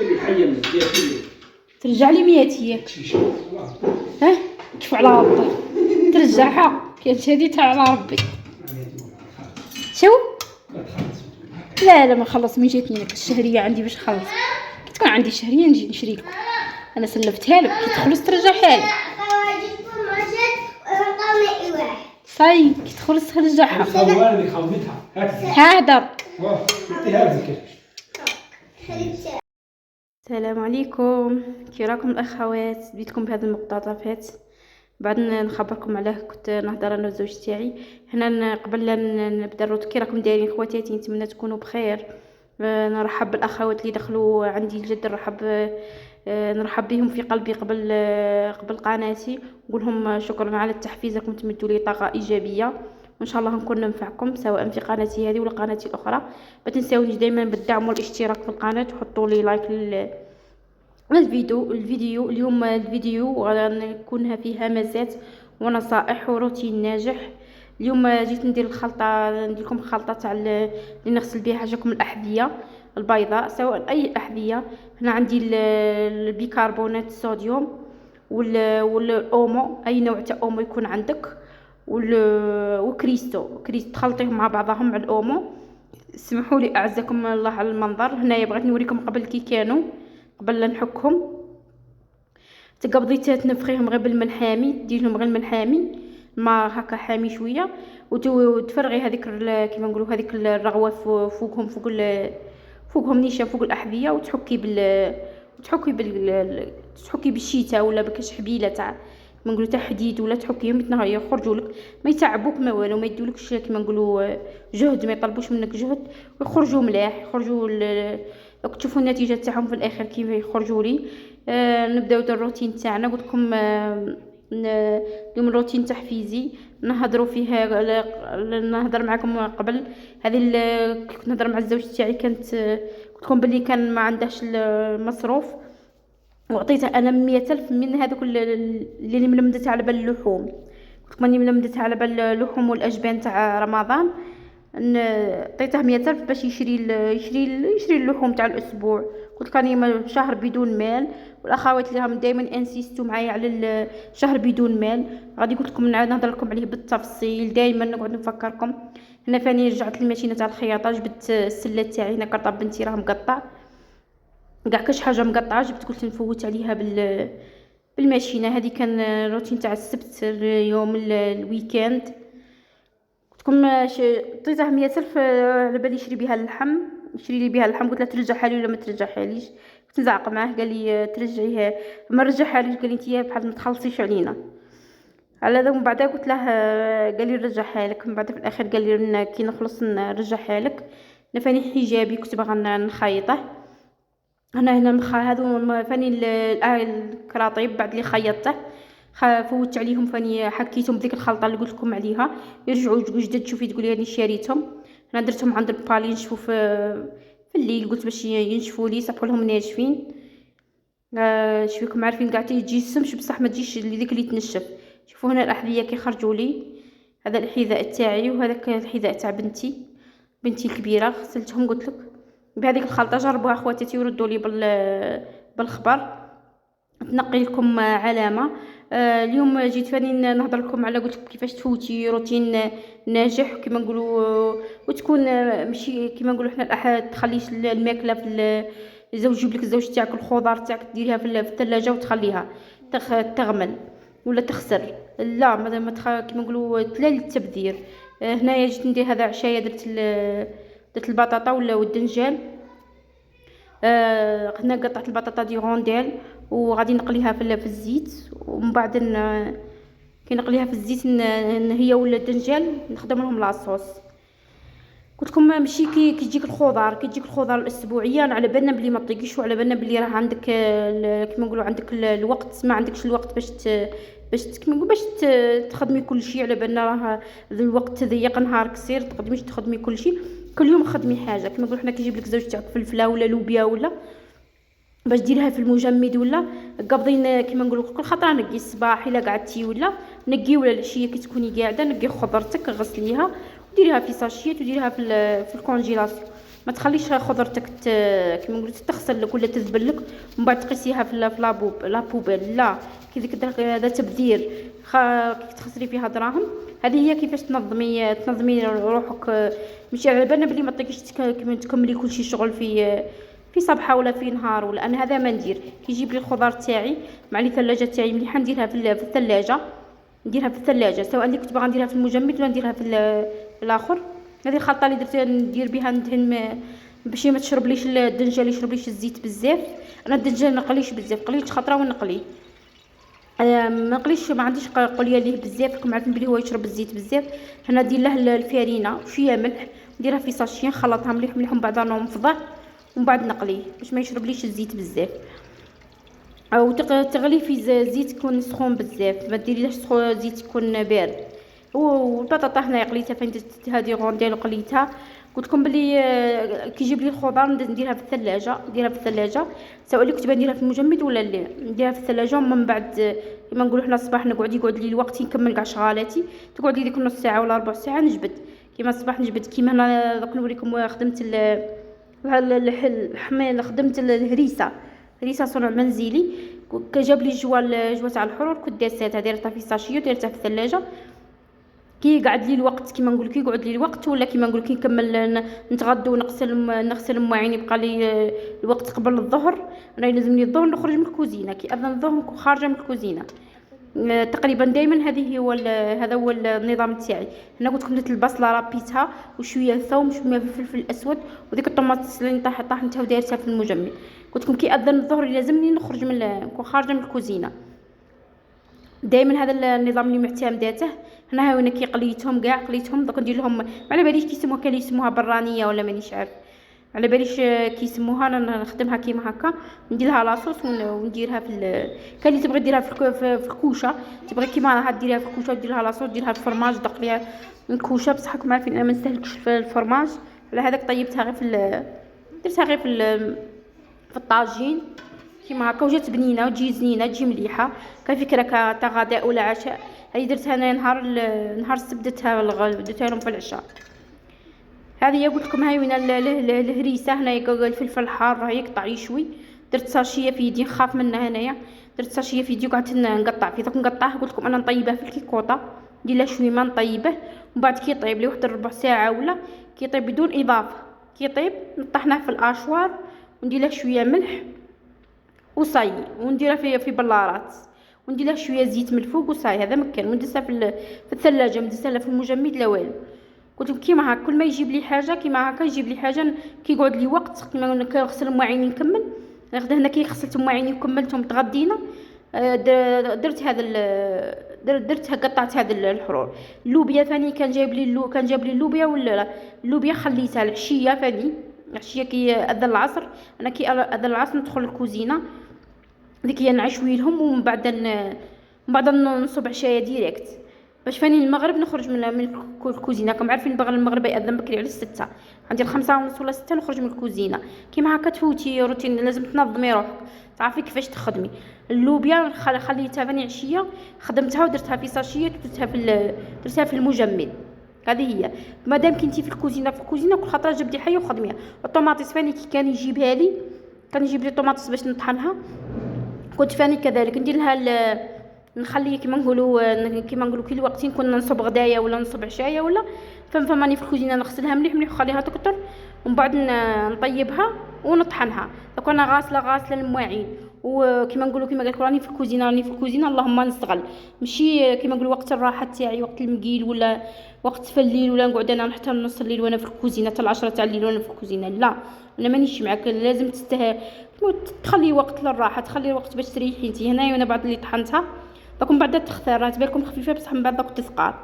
اللي حيه من ترجع لي 100 ياك. ها كيف على ربي ترجعها كانت هذه على ربي. شو لا ما خلص من جاتني لك الشهريه عندي باش نخلص. كي تكون عندي شهريه نجي نشري لكم. انا سلفتها لك كي تخلص ترجعها لي. صاي كي تخلص ترجعها. ها هدر. السلام عليكم، كي راكم الاخوات؟ جيتكم بهذه المقتطفات بعد نخبركم علاه. كنت نهضر انا والزوج تاعي هنا قبل لا نبدا الروت. كي راكم دايرين خواتاتي؟ نتمنى تكونوا بخير. نرحب بالاخوات اللي دخلوا عندي الجد، نرحب بهم في قلبي قبل قناتي. نقول لهم شكرا على التحفيز، راكم تمدوا لي طاقه ايجابيه، وان شاء الله نكون ننفعكم سواء في قناتي هذه ولا قناتي الاخرى. ما تنساونيش دائما بالدعم والاشتراك في القناه، وحطوا لي لايك الفيديو. اليوم الفيديو غنكون فيه همسات ونصائح وروتين ناجح. اليوم جيت ندير لكم خلطه تاع اللي نغسل بها حاجاكم الاحذيه البيضاء، سواء اي احذيه. هنا عندي البيكربونات الصوديوم والاومو، اي نوع تاع اومو يكون عندك، وكريستو تخلطيهم مع بعضهم مع الاومو. سمحوا لي اعزكم الله على المنظر. هنايا بغيت نوريكم قبل كي كانوا قبل لا نحكهم. تقبضي تنفخيهم غير بالماء الحامي، ديرهم غير الماء الحامي، ما هكا حامي شويه، وتفرغي هذيك كيما نقولوا هذيك الرغوه فوقهم نيشان فوق الاحذيه، وتحكي بالشيته ولا بكاش حبيله تاع كيما نقولوا تاع حديد، ولا تحكيهم يخرجوا لك، ما يتعبوك ما والو، ما يدولكش كيما نقولوا جهد، ما يطلبوش منك جهد، ويخرجوا ملاح. راك تشوفوا النتيجه تاعهم في الاخر كيف يخرجوا لي. نبداو الروتين تاعنا. قلت لكم اليوم الروتين تحفيزي نهضروا فيه. نهضر معكم قبل هذه كنت نهضر مع الزوج تاعي، قلت لكم بلي كان ما عندهش المصروف، وعطيته انا 100,000 من هذوك اللي ملمدتها على بال اللحوم. قلت لكم اني ملمدتها على بال اللحوم والاجبان تاع رمضان. عطيته 100,000 باش يشري اللحوم تاع الاسبوع. قلت لك راني شهر بدون مال، والاخوات اللي راهم دائما انسيستو معايا على الشهر بدون مال غادي قلت لكم نهضر لكم عليه بالتفصيل. دائما نقعد نفكركم. هنا فاني رجعت للماشينه تاع الخياطه، جبت السله تاعي. هنا كرطاب بنتي راه مقطع كاع كاش حاجه مقطعه، جبت قلت نفوت عليها بالماشينه. هذه كان روتين تاع السبت، يوم الويكاند. لكم عطيته 100,000 على بالي يشري بها اللحم، قلت له ترجعها لي ولا ما ترجعها ليش؟ كنت نزعق معاه، قال لي ترجعيها، ما رجعها ليش؟ قال لي انتيا بحال ما تخلصيش علينا على هذا. ومن بعد قلت له قال لي نرجعها لك. من بعد في الاخر قال لي كي نخلص نرجعها لك. نفاني حجابي كنت باغا نخيطه. هنا هذو فاني الكراطيب بعد اللي خيطته فوت عليهم، فاني حكيتهم بديك الخلطه اللي قلت لكم عليها يرجعوا جدد. شوفي تقولي راني شاريتهم. انا درتهم عند البالي ينشفوا في الليل، قلت باش ينشفوا لي صبحوا لهم ناشفين. شويكم عارفين كاع تيجي السمش بصح ما تجيش ديك اللي تنشف. شوفوا هنا الاحذيه كي خرجوا لي، هذا الحذاء تاعي وهذاك الحذاء تاع بنتي الكبيره. غسلتهم قلت لك بهذيك الخلطه. جربوها خواتاتي وردوا لي بالخبر. تنقي لكم علامه. اليوم جيت فاني نهضر لكم على قلت كيفاش تفوتي روتين ناجح كيما نقولوا، وتكون ماشي كيما نقولوا حنا الاحد تخليش الماكله في الزوج يجيب لك الزوج تاعك الخضر تاعك ديريها في الثلاجه وتخليها تغمل ولا تخسر. لا ما كيما نقولوا تلال التبذير. هنايا جيت ندير هذا عشايه، درت البطاطا والدنجال. هنا قطعت البطاطا دي رونديل وغادي نقليها في الزيت، ومن بعد كي نقليها في الزيت هي ولا الدنجال نخدم لهم لاصوص. قلت لكم ماشي كي تجيك الخضر الاسبوعيه على بالنا بلي ما طيقيش، وعلى بالنا بلي راه عندك كيما نقولوا عندك الوقت، ما عندكش الوقت باش كيما نقول باش تخدمي كل شيء. على بالنا راه الوقت ضيق، نهار قصير، تقدميش تخدمي كل شيء. كل يوم خدمي حاجه كيما نقول حنا كيجيب لك زوج تاعك فلفله ولا لوبيا ولا باش ديرها في المجمد، ولا قابضين كيما نقولوا كل خطره نقي الصباح الا قعدتي، ولا نقي ولا العشيه كي تكوني قاعده نقي خضرتك غسليها وديريها في ساشيات وديريها في الكونجيلاسيون. ما تخليش خضرتك كيما نقولوا تغسل لك ولا تذبل لك ومن بعد تقيسيها في لابوبيل. لا، كي ديك هذا تبذير. كيف تخسري فيها دراهم. هذه هي كيفاش تنظمي روحك. ماشي على بالنا بلي ما تطيقيش تكملي كلشي شغل في صباحه ولا في نهار. ولا انا هذا ما ندير. كيجيب لي الخضار تاعي مع لي ثلاجه تاعي مليحه نديرها في الثلاجه. نديرها في الثلاجه سواء اللي كنت باغا نديرها في المجمد ولا نديرها في الاخر. هذه الخلطه اللي درت ندير بها ندهن باش ما تشربليش الدنجه، اللي يشربليش الزيت بزاف. انا الدنجه نقليش بزاف، قليت خطره ونقلي. ما نقليش، ما عنديش قليه ليه بزاف، راكم عارفين بلي هو يشرب الزيت بزاف. هنا ندير له الفارينه شويه ملح، نديرها في ساشي نخلطها مليح مليح ومن بعد نفضه ومن بعد نقليه باش ما يشربليش الزيت بزاف. او تغلي في زيت يكون سخون بزاف، ما ديريش زيت يكون بارد. والبطاطا هنا قليتها فين درت هذه غونديل وقليتها. قلت لكم بلي كيجيب لي الخضار نديرها في الثلاجه سواء اللي كنت نديرها في المجمد ولا اللي نديرها في الثلاجه. ومن بعد كما نقولوا حنا الصباح يقعد لي الوقت نكمل كاع شغالاتي، تقعد لي ديك نص ساعه ولا ربع ساعه نجبد. كيما الصباح نجبد، كيما هنا دوك نوريكم خدمت الحميل، خدمت هريسه صنع منزلي. جاب لي جوا تاع الحرور، كنت دارتها درتها في ساشيه ودرتها في الثلاجه. كي قعد لي الوقت كيما نقول كي يقعد لي الوقت ولا كيما نقول كي نكمل نتغدى ونغسل المواعين يبقى لي الوقت قبل الظهر. انا لازمني الظهر نخرج من الكوزينه، كي اذن الظهر نكون خارجه من الكوزينه. تقريبا دائما هذا هو النظام تاعي. هنا قلت لكم درت البصله ربيتها وشويه ثوم شويه فلفل الاسود وديك الطماط اللي طحنتها ودايرتها في المجمد. قلت لكم كي اذن الظهر لازمني نخرج نكون خارجه من الكوزينه. دائما هذا النظام اللي معتمداته. هنا هاونا كي قليتهم دوك ندير لهم، ما على باليش كيسموها، كان يسموها برانيه ولا مانيش عارف، على باليش كيسموها. انا نخدمها كيما هكا، ندير لها لاصوص ونديرها كان اللي تبغي ديرها في الكوشه، تبغي كيما راها ديريها في الكوشه ودير لها لاصوص، دير لها الفرماج دق ليها الكوشه. بصح راكم عارفين انا ما نستهلكش في الفرماج، على هذاك طيبتها غير درتها غير في الطاجين كيما هكا وجات بنينه وتجي زنينه تجي مليحه كفكره تاع غداء ولا عشاء. هذه درتها انا نهار السبت، درتها لهم في العشاء. هذه قلت لكم هاي وين الهريسه. هنا الفلفل الحار راه يقطع يشوي، درت ساشيه في يدي نخاف منها هنايا، درت ساشيه في يدي وقعدت نقطع في ذاك نقطعه. قلت لكم انا نطيبه في الكيكوطه، ندير له شويه ما نطيبه ومن بعد كي يطيب لي واحد ربع ساعه ولا كي يطيب بدون اضافه، كي يطيب نطحناه في الاشوار وندير له شويه ملح وصاي ونديرها في بلارات وندير لها شويه زيت من الفوق وصاي. هذا مكان وندسها في الثلاجه، مدسها في المجمد لا والو. قلت لكم كيما هكا كل ما يجيب لي حاجه كيما هكا يجيب لي حاجه كي يقعد لي وقت كيما كنغسل مواعيني نكمل. هنا كي غسلت مواعيني وكملتهم تغدينا درت درت قطعت هذا الحرور. اللوبيا ثاني كان جايب لي اللوبيا ولا لا، اللوبيا خليتها العشيه ثاني، العشيه كي اذن العصر. انا كي اذن العصر ندخل الكوزينه ديك هي نعشوي لهم ومن بعد نصب عشايه ديريكت باش فاني المغرب نخرج من الكوزينه. راكم عارفين المغرب يأذن بكري على 6، عندي 5:30 ولا 6 نخرج من الكوزينه. كيما هكا تفوتي روتين، لازم تنظمي روحك تعرفي كيفاش تخدمي. اللوبيا خليتها ثاني عشيه خدمتها ودرتها في ساشيه درتها في المجمد. هذه هي مادام كنتي في الكوزينه كل خطره جبدي حيه وخدميها. الطوماطيس فاني كي كان يجيب لي طوماطيس باش نطحنها، كنت فاني كذلك ندير لها نخليه كيما نقولوا كي الوقت نكون نصب غدايا ولا نصب عشايه ولا فماني في الكوزينه نغسلها مليح مليح ونخليها تكتر ومن بعد نطيبها ونطحنها. دوك انا غاسله المواعين وكيما نقولوا كيما قالت راني في الكوزينه اللهم نستغل. ماشي كيما نقولوا وقت الراحه تاعي وقت المقيل ولا وقت في الليل ولا نقعد انا حتى نص الليل وانا في الكوزينه حتى 10 تاع الليل وانا في الكوزينه. لا انا مانيش معاك، لازم تخلي وقت للراحه، تخلي وقت باش تريحي انت. هنايا وانا بعد اللي طحنتها دوك من بعد تختار، تبان لكم خفيفه بصح من بعد دوك تثقال.